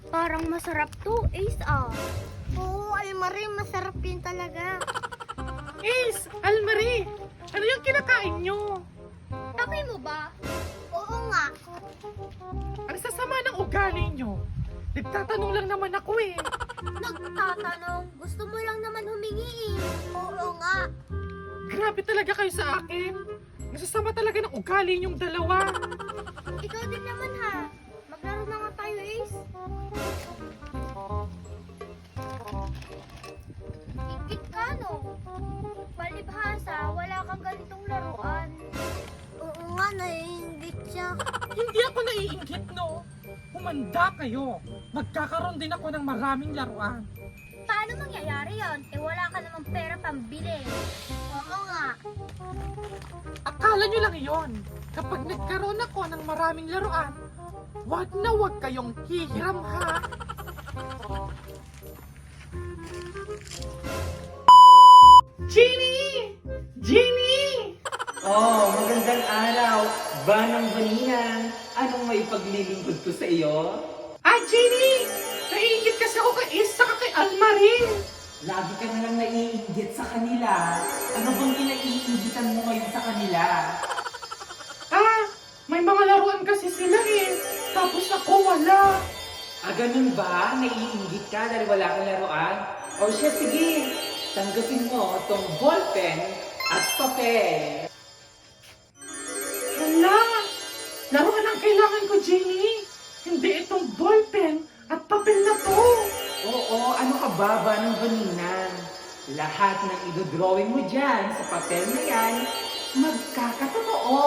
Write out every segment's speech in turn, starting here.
Parang masarap to, Ace ah. Oo, Almarie, masarap yun talaga. Ace, Almarie, ano yung kinakain nyo? Takay mo ba? Oo nga. Ang sasama ng ugali nyo. Nagtatanong lang naman ako eh. Nagtatanong, gusto mo lang naman humingi eh. Oo nga. Grabe talaga kayo sa akin. Nasasama talaga ng ugali nyong dalawa. Ikaw din naman ha. Maglaro na nga tayo, Ace. Ingit ka, no? Palibhasa, wala kang ganitong laruan. Oo nga, naiingit siya. Hindi ako naiinggit, no? Humanda kayo. Magkakaroon din ako ng maraming laruan. Paano mangyayari yon? Eh wala ka namang pera pambili. Oo nga. Akala nyo lang yon. Kapag nagkaroon ako ng maraming laruan, wag na wag kayong hihiram ha. Jenny! Jenny! Oh, magandang araw. Banang Baninang, anong may paglilingkod ko sa iyo? Ah, Jenny! Naiingit kasi ako kay Ace saka kay Almarie. Lagi ka na lang naiinggit sa kanila. Ano bang pinaiinggitan mo ngayon sa kanila? Ah, may mga laruan kasi sila eh. Tapos ako wala. Ah, ganun ba? Naiinggit ka dahil wala kang laruan? O siya, sige. Tanggapin mo itong ballpen at papel. Hala! Laruan ang kailangan ko, Jenny. Hindi itong ballpen at papel na to. Oo, ano ka ba, Banang Baninang? Lahat ng idodrawing mo dyan sa papel na yan, magkakatotoo.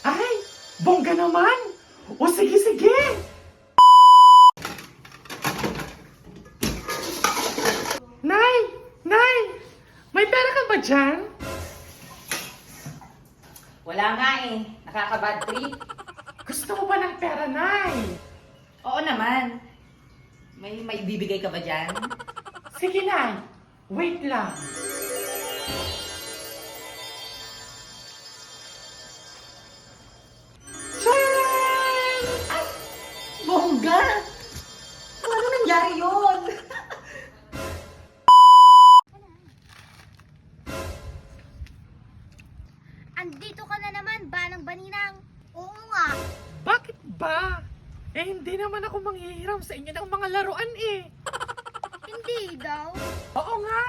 Ay, bongga naman. O sige, sige. Nay! Nay! May pera ka ba dyan? Wala nga eh. Nakaka-bad trip. Gusto mo ba ng pera, Nay? Oo naman. May ibibigay ka ba dyan? Sige, Nay. Wait lang. Charan! Ay! Bongga! Paano nangyari yun? Andito ka na naman, Banang Baninang. Oo nga. Bakit ba? Eh, hindi naman ako manghihiram sa inyo ng mga laruan eh. Hindi daw. Oo nga.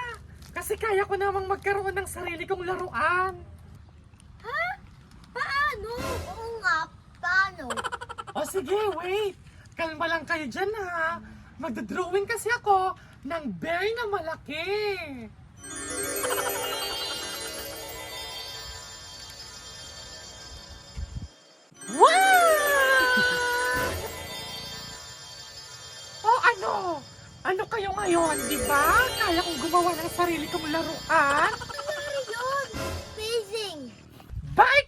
Kasi kaya ko namang magkaroon ng sarili kong laruan. Ha? Paano? Oo nga, paano? O sige, wait. Kalma lang kayo dyan ha. Magdodrawing kasi ako ng bear na malaki. Wow! O ano? Ano kayo ngayon, di ba? Kaya kong gumawa ng sarili kong laruan. Nangyari yun. Amazing. Bye